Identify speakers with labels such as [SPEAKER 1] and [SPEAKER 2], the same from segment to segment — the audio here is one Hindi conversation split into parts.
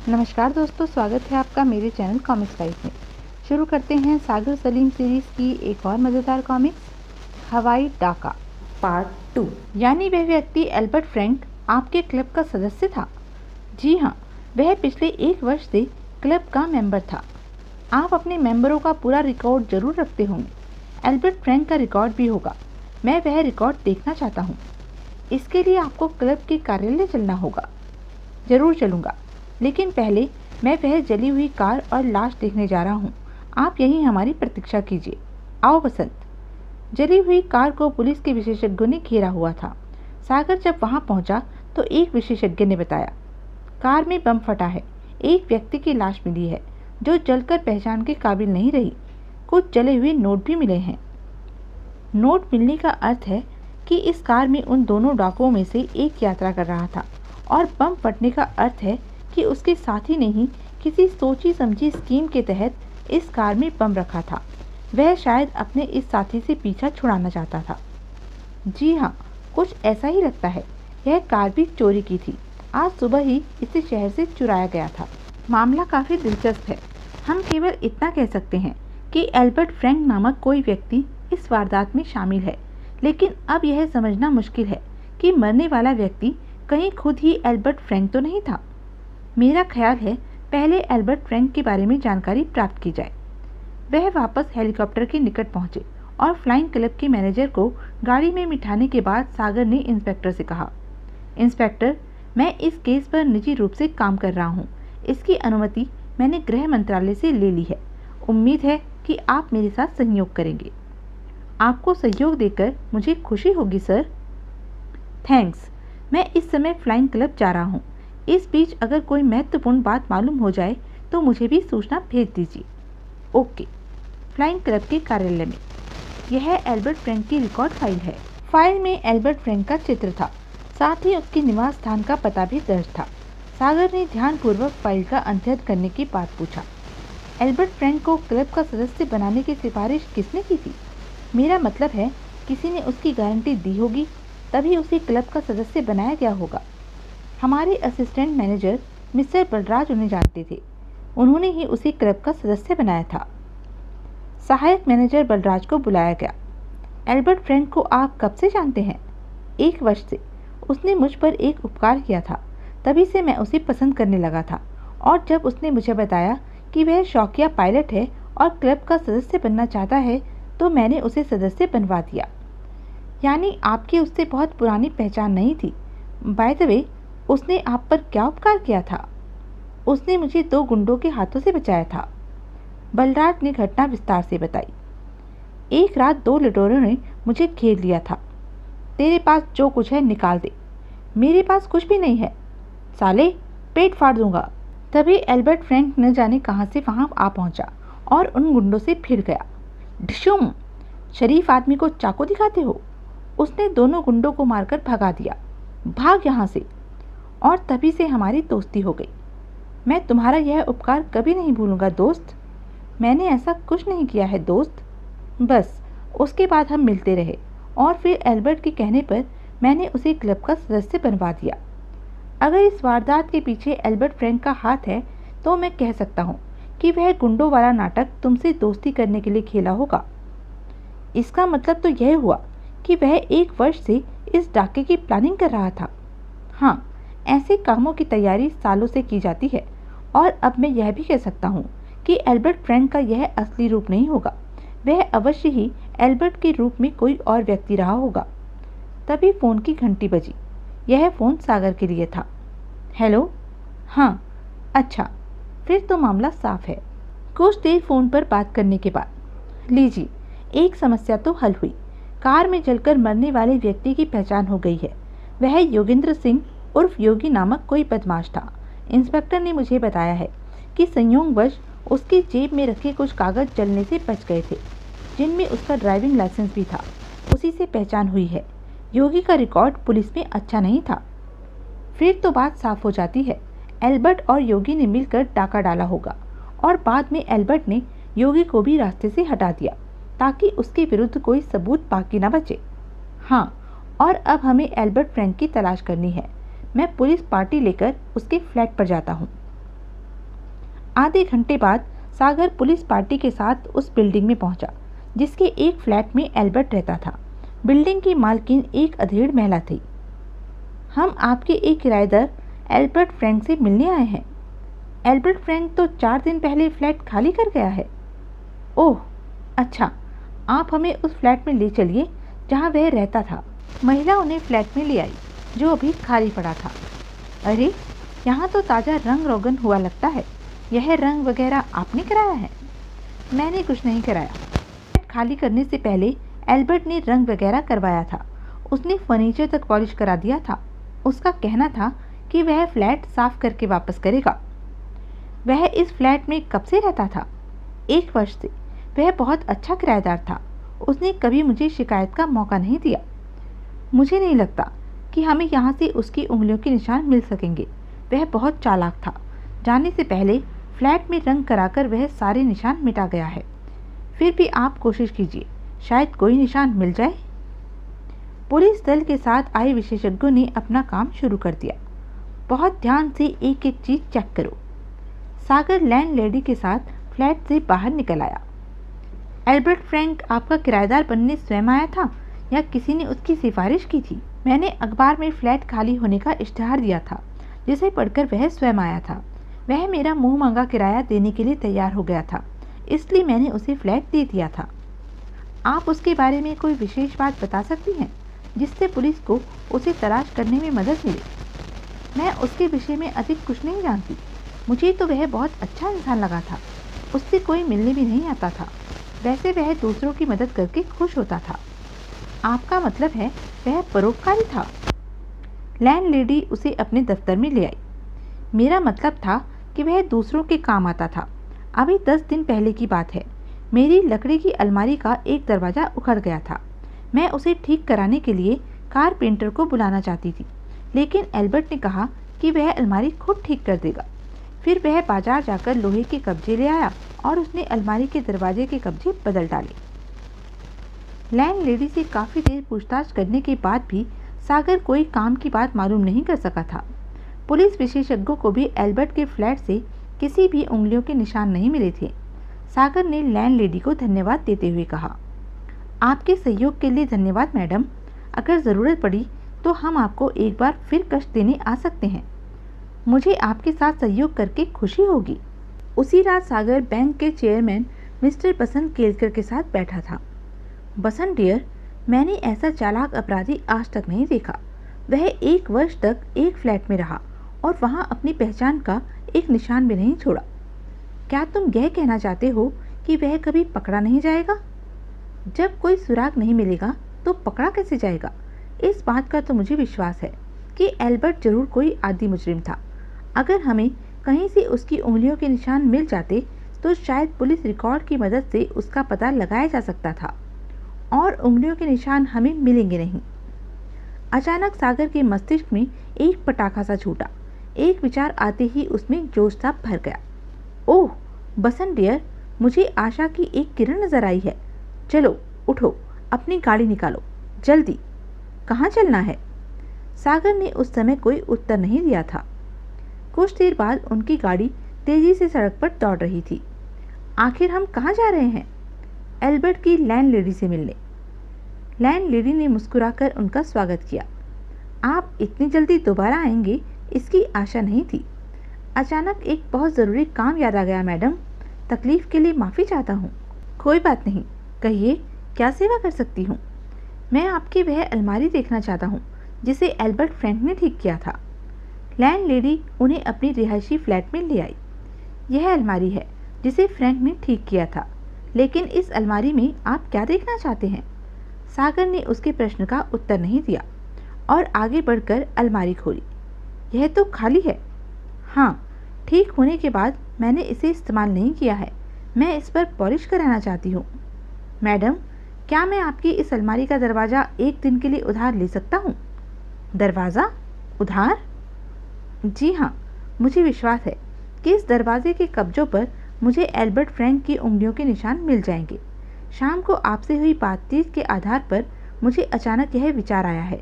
[SPEAKER 1] नमस्कार दोस्तों, स्वागत है आपका मेरे चैनल कॉमिक्स लाइफ में। शुरू करते हैं सागर सलीम सीरीज़ की एक और मज़ेदार कॉमिक्स, हवाई डाका पार्ट 2। यानी वह व्यक्ति एल्बर्ट फ्रैंक आपके क्लब का सदस्य था। जी हाँ, वह पिछले 1 वर्ष से क्लब का मेंबर था। आप अपने मेंबरों का पूरा रिकॉर्ड जरूर रखते होंगे। एल्बर्ट फ्रैंक का रिकॉर्ड भी होगा। मैं वह रिकॉर्ड देखना चाहता हूँ। इसके लिए आपको क्लब के कार्यालय चलना होगा। जरूर चलूँगा, लेकिन पहले मैं वह जली हुई कार और लाश देखने जा रहा हूँ। आप यहीं हमारी प्रतीक्षा कीजिए। आओ बसंत। जली हुई कार को पुलिस के विशेषज्ञों ने घेरा हुआ था। सागर जब वहां पहुंचा तो एक विशेषज्ञ ने बताया, कार में बम फटा है। एक व्यक्ति की लाश मिली है जो जलकर पहचान के काबिल नहीं रही। कुछ जले हुए नोट भी मिले हैं। नोट मिलने का अर्थ है कि इस कार में उन दोनों डाकुओं में से एक यात्रा कर रहा था, और बम फटने का अर्थ है कि उसके साथी ने ही किसी सोची समझी स्कीम के तहत इस कार में बम रखा था। वह शायद अपने इस साथी से पीछा छुड़ाना चाहता था। जी हाँ, कुछ ऐसा ही लगता है। यह कार भी चोरी की थी। आज सुबह ही इसे शहर से चुराया गया था। मामला काफी दिलचस्प है। हम केवल इतना कह सकते हैं कि एल्बर्ट फ्रैंक नामक कोई व्यक्ति इस वारदात में शामिल है, लेकिन अब यह समझना मुश्किल है कि मरने वाला व्यक्ति कहीं खुद ही एल्बर्ट फ्रैंक तो नहीं था। मेरा ख्याल है पहले एल्बर्ट फ्रैंक के बारे में जानकारी प्राप्त की जाए। वह वापस हेलीकॉप्टर के निकट पहुंचे और फ्लाइंग क्लब के मैनेजर को गाड़ी में बिठाने के बाद सागर ने इंस्पेक्टर से कहा, इंस्पेक्टर, मैं इस केस पर निजी रूप से काम कर रहा हूं। इसकी अनुमति मैंने गृह मंत्रालय से ले ली है। उम्मीद है कि आप मेरे साथ सहयोग करेंगे। आपको सहयोग देकर मुझे खुशी होगी सर। थैंक्स। मैं इस समय फ्लाइंग क्लब जा रहा हूँ। इस बीच अगर कोई महत्वपूर्ण बात मालूम हो जाए तो मुझे भी सूचना भेज दीजिए। ओके। फ्लाइंग क्लब के कार्यालय में। यह एल्बर्ट फ्रैंक की रिकॉर्ड फाइल है। फाइल में एल्बर्ट फ्रैंक का चित्र था, साथ ही उसके निवास स्थान का पता भी दर्ज था। सागर ने ध्यानपूर्वक फाइल का अध्ययन करने की बात पूछा। एल्बर्ट फ्रैंक को क्लब का सदस्य बनाने की सिफारिश किसने की थी? मेरा मतलब है, किसी ने उसकी गारंटी दी होगी, तभी उसे क्लब का सदस्य बनाया गया होगा। हमारे असिस्टेंट मैनेजर मिस्टर बलराज उन्हें जानते थे। उन्होंने ही उसे क्लब का सदस्य बनाया था। सहायक मैनेजर बलराज को बुलाया गया। एल्बर्ट फ्रैंक को आप कब से जानते हैं? 1 वर्ष से। उसने मुझ पर एक उपकार किया था, तभी से मैं उसे पसंद करने लगा था। और जब उसने मुझे बताया कि वह शौकिया पायलट है और क्लब का सदस्य बनना चाहता है, तो मैंने उसे सदस्य बनवा दिया। यानी आपकी उससे बहुत पुरानी पहचान नहीं थी। बाय द वे, उसने आप पर क्या उपकार किया था? उसने मुझे 2 गुंडों के हाथों से बचाया था। बलराज ने घटना विस्तार से बताई। एक रात 2 लुटेरों ने मुझे घेर लिया था। तेरे पास जो कुछ है निकाल दे। मेरे पास कुछ भी नहीं है। साले, पेट फाड़ दूंगा। तभी एल्बर्ट फ्रैंक न जाने कहां से वहां आ पहुंचा और उन गुंडों से भिड़ गया। ढिशुम! शरीफ आदमी को चाकू दिखाते हो? उसने दोनों गुंडों को मारकर भगा दिया। भाग यहाँ से। और तभी से हमारी दोस्ती हो गई। मैं तुम्हारा यह उपकार कभी नहीं भूलूंगा दोस्त। मैंने ऐसा कुछ नहीं किया है दोस्त। बस उसके बाद हम मिलते रहे, और फिर एल्बर्ट के कहने पर मैंने उसे क्लब का सदस्य बनवा दिया। अगर इस वारदात के पीछे एल्बर्ट फ्रैंक का हाथ है, तो मैं कह सकता हूँ कि वह गुंडों वाला नाटक तुमसे दोस्ती करने के लिए खेला होगा। इसका मतलब तो यह हुआ कि वह 1 वर्ष से इस डाके की प्लानिंग कर रहा था। हाँ, ऐसे कामों की तैयारी सालों से की जाती है। और अब मैं यह भी कह सकता हूँ कि एल्बर्ट फ्रैंक का यह असली रूप नहीं होगा। वह अवश्य ही एल्बर्ट के रूप में कोई और व्यक्ति रहा होगा। तभी फोन की घंटी बजी। यह फोन सागर के लिए था। हेलो? हाँ, अच्छा, फिर तो मामला साफ है। कुछ देर फोन पर बात करने के बाद, लीजिए, एक समस्या तो हल हुई। कार में जलकर मरने वाले व्यक्ति की पहचान हो गई है। वह योगेंद्र सिंह उर्फ योगी नामक कोई बदमाश था। इंस्पेक्टर ने मुझे बताया है कि संयोगवश उसकी जेब में रखे कुछ कागज जलने से बच गए थे, जिनमें उसका ड्राइविंग लाइसेंस भी था। उसी से पहचान हुई है। योगी का रिकॉर्ड पुलिस में अच्छा नहीं था। फिर तो बात साफ हो जाती है। एल्बर्ट और योगी ने मिलकर डाका डाला होगा, और बाद में एल्बर्ट ने योगी को भी रास्ते से हटा दिया ताकि उसके विरुद्ध कोई सबूत बाकी न बचे। हाँ, और अब हमें एल्बर्ट फ्रैंक की तलाश करनी है। मैं पुलिस पार्टी लेकर उसके फ्लैट पर जाता हूँ। आधे घंटे बाद सागर पुलिस पार्टी के साथ उस बिल्डिंग में पहुंचा जिसके एक फ्लैट में एल्बर्ट रहता था। बिल्डिंग की मालकिन एक अधेड़ महिला थी। हम आपके एक किराएदार एल्बर्ट फ्रैंक से मिलने आए हैं। एल्बर्ट फ्रैंक तो 4 दिन पहले फ्लैट खाली कर गया है। ओह अच्छा, आप हमें उस फ्लैट में ले चलिए जहां वह रहता था। महिला उन्हें फ्लैट में ले आई जो अभी खाली पड़ा था। अरे, यहाँ तो ताज़ा रंग रोगन हुआ लगता है। यह रंग वगैरह आपने कराया है? मैंने कुछ नहीं कराया। फ्लैट खाली करने से पहले एल्बर्ट ने रंग वगैरह करवाया था। उसने फर्नीचर तक पॉलिश करा दिया था। उसका कहना था कि वह फ्लैट साफ करके वापस करेगा। वह इस फ्लैट में कब से रहता था? 1 वर्ष से। वह बहुत अच्छा किराएदार था। उसने कभी मुझे शिकायत का मौका नहीं दिया। मुझे नहीं लगता कि हमें यहाँ से उसकी उंगलियों के निशान मिल सकेंगे। वह बहुत चालाक था। जाने से पहले फ्लैट में रंग कराकर वह सारे निशान मिटा गया है। फिर भी आप कोशिश कीजिए, शायद कोई निशान मिल जाए। पुलिस दल के साथ आए विशेषज्ञों ने अपना काम शुरू कर दिया। बहुत ध्यान से एक एक चीज चेक करो। सागर लैंडलेडी के साथ फ्लैट से बाहर निकल आया। एल्बर्ट फ्रैंक आपका किराएदार बनने स्वयं आया था या किसी ने उसकी सिफारिश की थी? मैंने अखबार में फ्लैट खाली होने का इश्तिहार दिया था जिसे पढ़कर वह स्वयं आया था। वह मेरा मुंह मांगा किराया देने के लिए तैयार हो गया था, इसलिए मैंने उसे फ्लैट दे दिया था। आप उसके बारे में कोई विशेष बात बता सकती हैं जिससे पुलिस को उसे तलाश करने में मदद मिले? मैं उसके विषय में अधिक कुछ नहीं जानती। मुझे तो वह बहुत अच्छा इंसान लगा था। उससे कोई मिलने भी नहीं आता था। वैसे वह दूसरों की मदद करके खुश होता था। आपका मतलब है वह परोपकारी था? लैंडलेडी उसे अपने दफ्तर में ले आई। मेरा मतलब था कि वह दूसरों के काम आता था। अभी 10 दिन पहले की बात है। मेरी लकड़ी की अलमारी का एक दरवाज़ा उखड़ गया था। मैं उसे ठीक कराने के लिए कारपेंटर को बुलाना चाहती थी, लेकिन एल्बर्ट ने कहा कि वह अलमारी खुद ठीक कर देगा। फिर वह बाजार जाकर लोहे के कब्जे ले आया और उसने अलमारी के दरवाजे के कब्जे बदल डाले। लैंडलेडी से काफ़ी देर पूछताछ करने के बाद भी सागर कोई काम की बात मालूम नहीं कर सका था। पुलिस विशेषज्ञों को भी एल्बर्ट के फ्लैट से किसी भी उंगलियों के निशान नहीं मिले थे। सागर ने लैंडलेडी को धन्यवाद देते हुए कहा, आपके सहयोग के लिए धन्यवाद मैडम। अगर ज़रूरत पड़ी तो हम आपको एक बार फिर कष्ट देने आ सकते हैं। मुझे आपके साथ सहयोग करके खुशी होगी। उसी रात सागर बैंक के चेयरमैन मिस्टर बसंत केलकर के साथ बैठा था। बसंत डियर, मैंने ऐसा चालाक अपराधी आज तक नहीं देखा। वह 1 वर्ष तक एक फ्लैट में रहा और वहाँ अपनी पहचान का एक निशान भी नहीं छोड़ा। क्या तुम यह कहना चाहते हो कि वह कभी पकड़ा नहीं जाएगा? जब कोई सुराग नहीं मिलेगा तो पकड़ा कैसे जाएगा? इस बात का तो मुझे विश्वास है कि एल्बर्ट जरूर कोई आदि मुजरिम था। अगर हमें कहीं से उसकी उंगलियों के निशान मिल जाते तो शायद पुलिस रिकॉर्ड की मदद से उसका पता लगाया जा सकता था और उंगलियों के निशान हमें मिलेंगे नहीं। अचानक सागर के मस्तिष्क में एक पटाखा सा छूटा। एक विचार आते ही उसमें जोश सा भर गया। ओह बसंत डियर, मुझे आशा की एक किरण नजर आई है। चलो उठो, अपनी गाड़ी निकालो जल्दी। कहाँ चलना है? सागर ने उस समय कोई उत्तर नहीं दिया था। कुछ देर बाद उनकी गाड़ी तेजी से सड़क पर दौड़ रही थी। आखिर हम कहाँ जा रहे हैं? एल्बर्ट की लैंडलेडी से मिलने। लैंडलेडी ने मुस्कुराकर उनका स्वागत किया। आप इतनी जल्दी दोबारा आएंगे इसकी आशा नहीं थी। अचानक एक बहुत ज़रूरी काम याद आ गया मैडम। तकलीफ के लिए माफ़ी चाहता हूँ। कोई बात नहीं, कहिए क्या सेवा कर सकती हूँ? मैं आपकी वह अलमारी देखना चाहता हूँ जिसे एल्बर्ट फ्रैंक ने ठीक किया था। लैंडलेडी उन्हें अपनी रिहायशी फ्लैट में ले आई। यह अलमारी है जिसे फ्रैंक ने ठीक किया था, लेकिन इस अलमारी में आप क्या देखना चाहते हैं? सागर ने उसके प्रश्न का उत्तर नहीं दिया और आगे बढ़कर अलमारी खोली। यह तो खाली है। हाँ, ठीक होने के बाद मैंने इसे इस्तेमाल नहीं किया है। मैं इस पर पॉलिश कराना चाहती हूँ। मैडम, क्या मैं आपकी इस अलमारी का दरवाज़ा 1 दिन के लिए उधार ले सकता हूँ? दरवाज़ा उधार? जी हाँ, मुझे विश्वास है कि इस दरवाजे के कब्जों पर मुझे एल्बर्ट फ्रैंक की उंगलियों के निशान मिल जाएंगे। शाम को आपसे हुई बातचीत के आधार पर मुझे अचानक यह विचार आया है।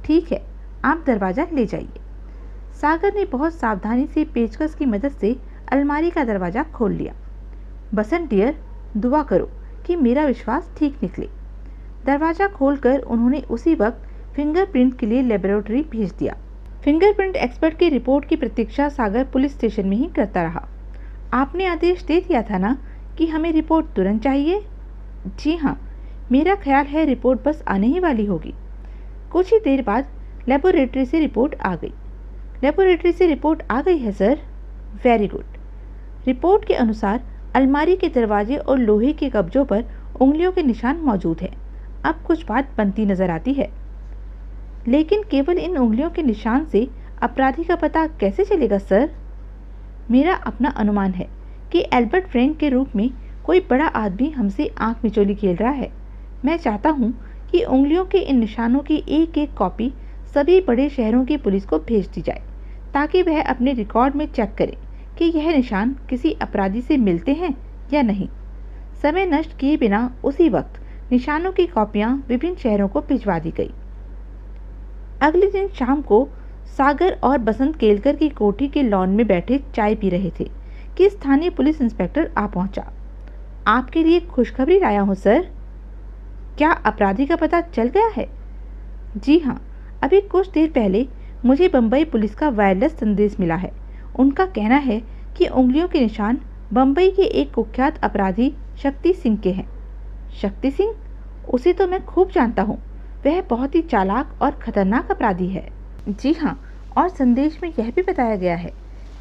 [SPEAKER 1] ठीक है, आप दरवाज़ा ले जाइए। सागर ने बहुत सावधानी से पेचकस की मदद से अलमारी का दरवाज़ा खोल लिया। बसंत डियर, दुआ करो कि मेरा विश्वास ठीक निकले। दरवाज़ा खोलकर उन्होंने उसी वक्त फिंगरप्रिंट के लिए लेबोरेटरी भेज दिया। फिंगरप्रिंट एक्सपर्ट की रिपोर्ट की प्रतीक्षा सागर पुलिस स्टेशन में ही करता रहा। आपने आदेश दे दिया था ना कि हमें रिपोर्ट तुरंत चाहिए? जी हाँ, मेरा ख्याल है रिपोर्ट बस आने ही वाली होगी। कुछ ही देर बाद लेबोरेटरी से रिपोर्ट आ गई। लेबोरेटरी से रिपोर्ट आ गई है सर। Very good. रिपोर्ट के अनुसार अलमारी के दरवाजे और लोहे के कब्जों पर उंगलियों के निशान मौजूद हैं। अब कुछ बात बनती नजर आती है, लेकिन केवल इन उंगलियों के निशान से अपराधी का पता कैसे चलेगा सर? मेरा अपना अनुमान है कि एल्बर्ट फ्रैंक के रूप में कोई बड़ा आदमी हमसे आंख मिचौली खेल रहा है। मैं चाहता हूँ कि उंगलियों के इन निशानों की एक एक कॉपी सभी बड़े शहरों की पुलिस को भेज दी जाए, ताकि वह अपने रिकॉर्ड में चेक करें कि यह निशान किसी अपराधी से मिलते हैं या नहीं। समय नष्ट किए बिना उसी वक्त निशानों की कॉपियां विभिन्न शहरों को भिजवा दी गई। अगले दिन शाम को सागर और बसंत केलकर की कोठी के लॉन में बैठे चाय पी रहे थे कि स्थानीय पुलिस इंस्पेक्टर आ पहुंचा। आपके लिए खुशखबरी लाया हूं सर। क्या अपराधी का पता चल गया है? जी हाँ, अभी कुछ देर पहले मुझे बम्बई पुलिस का वायरलेस संदेश मिला है। उनका कहना है कि उंगलियों के निशान बम्बई के एक कुख्यात अपराधी शक्ति सिंह के हैं। शक्ति सिंह? उसे तो मैं खूब जानता हूँ। वह बहुत ही चालाक और खतरनाक अपराधी है। जी हाँ, और संदेश में यह भी बताया गया है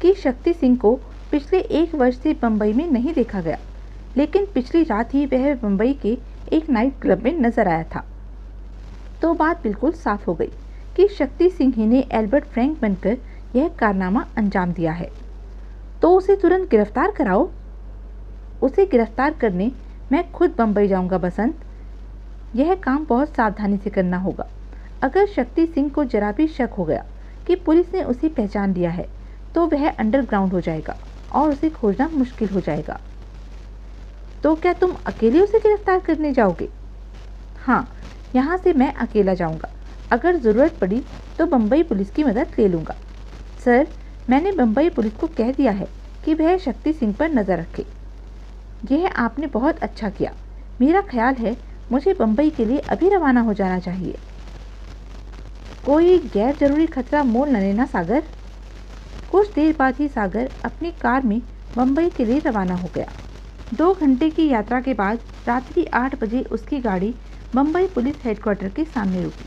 [SPEAKER 1] कि शक्ति सिंह को पिछले 1 वर्ष से बम्बई में नहीं देखा गया, लेकिन पिछली रात ही वह बम्बई के एक नाइट क्लब में नजर आया था। तो बात बिल्कुल साफ हो गई कि शक्ति सिंह ही ने एल्बर्ट फ्रैंक बनकर यह कारनामा अंजाम दिया है। तो उसे तुरंत गिरफ्तार कराओ। उसे गिरफ्तार करने मैं खुद बम्बई जाऊंगा बसंत। यह काम बहुत सावधानी से करना होगा। अगर शक्ति सिंह को जरा भी शक हो गया कि पुलिस ने उसे पहचान लिया है, तो वह अंडरग्राउंड हो जाएगा और उसे खोजना मुश्किल हो जाएगा। तो क्या तुम अकेले उसे गिरफ्तार करने जाओगे? हाँ, यहाँ से मैं अकेला जाऊँगा। अगर ज़रूरत पड़ी तो बम्बई पुलिस की मदद ले लूँगा। सर, मैंने बम्बई पुलिस को कह दिया है कि वह शक्ति सिंह पर नज़र रखे। यह आपने बहुत अच्छा किया। मेरा ख्याल है मुझे बम्बई के लिए अभी रवाना हो जाना चाहिए। कोई गैर जरूरी खतरा मोल न लेना सागर। कुछ देर बाद ही सागर अपनी कार में बम्बई के लिए रवाना हो गया। 2 घंटे की यात्रा के बाद रात्रि 8 बजे उसकी गाड़ी बम्बई पुलिस हेडक्वार्टर के सामने रुकी।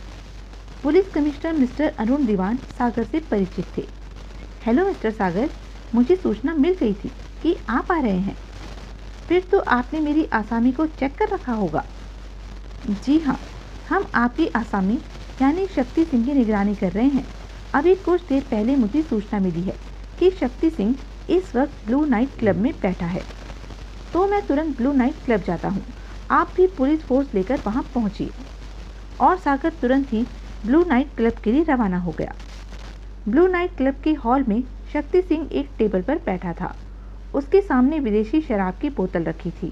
[SPEAKER 1] पुलिस कमिश्नर मिस्टर अरुण दीवान सागर से परिचित थे। हेलो मिस्टर सागर, मुझे सूचना मिल गई थी कि आप आ रहे हैं। फिर तो आपने मेरी आसामी को चेक कर रखा होगा। जी हाँ, हम आपकी आसामी यानी शक्ति सिंह की निगरानी कर रहे हैं। अभी कुछ देर पहले मुझे सूचना मिली है कि शक्ति सिंह इस वक्त ब्लू नाइट क्लब में बैठा है। तो मैं तुरंत ब्लू नाइट क्लब जाता हूँ। आप भी पुलिस फोर्स लेकर वहाँ पहुँचिए। और सागर तुरंत ही ब्लू नाइट क्लब के लिए रवाना हो गया। ब्लू नाइट क्लब के हॉल में शक्ति सिंह एक टेबल पर बैठा था। उसके सामने विदेशी शराब की बोतल रखी थी।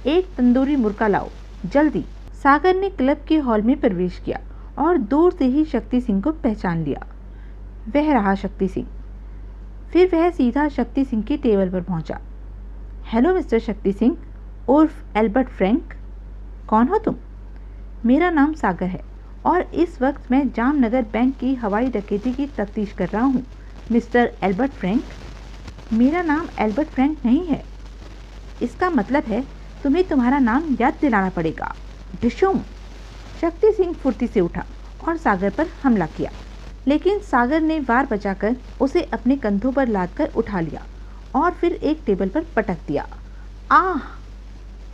[SPEAKER 1] एक तंदूरी मुर्गा लाओ, जल्दी। सागर ने क्लब के हॉल में प्रवेश किया और दूर से ही शक्ति सिंह को पहचान लिया। वह रहा शक्ति सिंह। फिर वह सीधा शक्ति सिंह की टेबल पर पहुंचा। हेलो मिस्टर शक्ति सिंह उर्फ एल्बर्ट फ्रैंक। कौन हो तुम? मेरा नाम सागर है और इस वक्त मैं जामनगर बैंक की हवाई डकैती की तफ्तीश कर रहा हूँ। Mister Albert Frank? मेरा नाम एल्बर्ट फ्रैंक नहीं है। इसका मतलब है तुम्हें तुम्हारा नाम याद दिलाना पड़ेगा। डिशुम। शक्ति सिंह फुर्ती से उठा और सागर पर हमला किया, लेकिन सागर ने वार बचाकर उसे अपने कंधों पर लादकर उठा लिया और फिर एक टेबल पर पटक दिया। आह!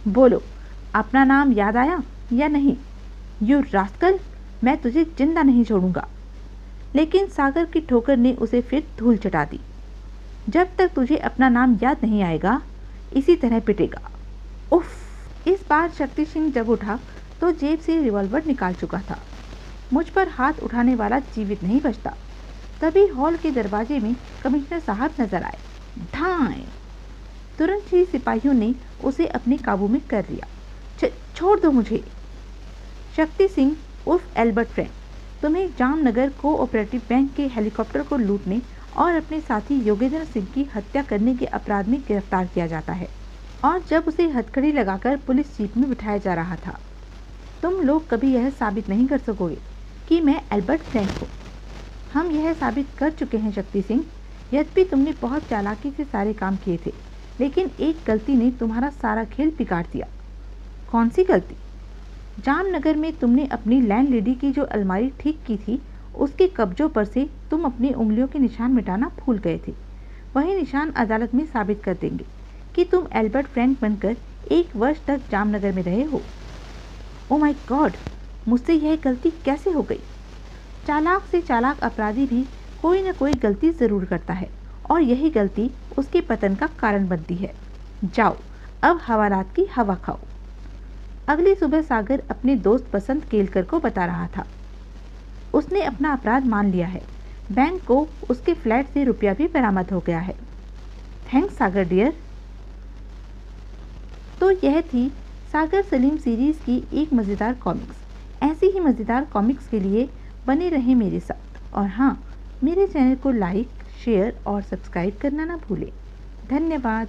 [SPEAKER 1] बोलो, अपना नाम याद आया या नहीं? यू रास्कल, मैं तुझे जिंदा नहीं छोड़ूंगा। लेकिन सागर की ठोकर ने उसे फिर धूल चटा दी। जब तक तुझे अपना नाम याद नहीं आएगा, इसी तरह पिटेगा। उफ! इस बार शक्ति सिंह जब उठा तो जेब से रिवॉल्वर निकाल चुका था। मुझ पर हाथ उठाने वाला जीवित नहीं बचता। तभी हॉल के दरवाजे में कमिश्नर साहब नजर आए। ढाई! तुरंत ही सिपाहियों ने उसे अपने काबू में कर लिया। छोड़ दो मुझे। शक्ति सिंह उर्फ एल्बर्ट फ्रैंक, तुम्हें जामनगर कोऑपरेटिव बैंक के हेलीकॉप्टर को लूटने और अपने साथी योगेंद्र सिंह की हत्या करने के अपराध में गिरफ्तार किया जाता है। और जब उसे हथकड़ी लगाकर पुलिस जीप में बिठाया जा रहा था। तुम लोग कभी यह साबित नहीं कर सकोगे कि मैं एल्बर्ट फ्रैंक हूँ। हम यह साबित कर चुके हैं शक्ति सिंह। यद्यपि तुमने बहुत चालाकी से सारे काम किए थे, लेकिन एक गलती ने तुम्हारा सारा खेल बिगाड़ दिया। कौन सी गलती? जामनगर में तुमने अपनी लैंडलेडी की जो अलमारी ठीक की थी, उसके कब्जों पर से तुम अपनी उंगलियों के निशान मिटाना भूल गए थे। वही निशान अदालत में साबित कर देंगे कि तुम एल्बर्ट फ्रैंक बनकर 1 वर्ष तक जामनगर में रहे हो। ओ माय गॉड, मुझसे यह गलती कैसे हो गई? चालाक से चालाक अपराधी भी कोई न कोई गलती जरूर करता है और यही गलती उसके पतन का कारण बनती है। जाओ, अब हवालात की हवा खाओ। अगली सुबह सागर अपने दोस्त बसंत केलकर को बता रहा था। उसने अपना अपराध मान लिया है। बैंक को उसके फ्लैट से रुपया भी बरामद हो गया है। थैंक्स सागर डियर। तो यह थी सागर सलीम सीरीज की एक मज़ेदार कॉमिक्स। ऐसी ही मज़ेदार कॉमिक्स के लिए बने रहें मेरे साथ। और हाँ, मेरे चैनल को लाइक, शेयर और सब्सक्राइब करना ना भूलें। धन्यवाद।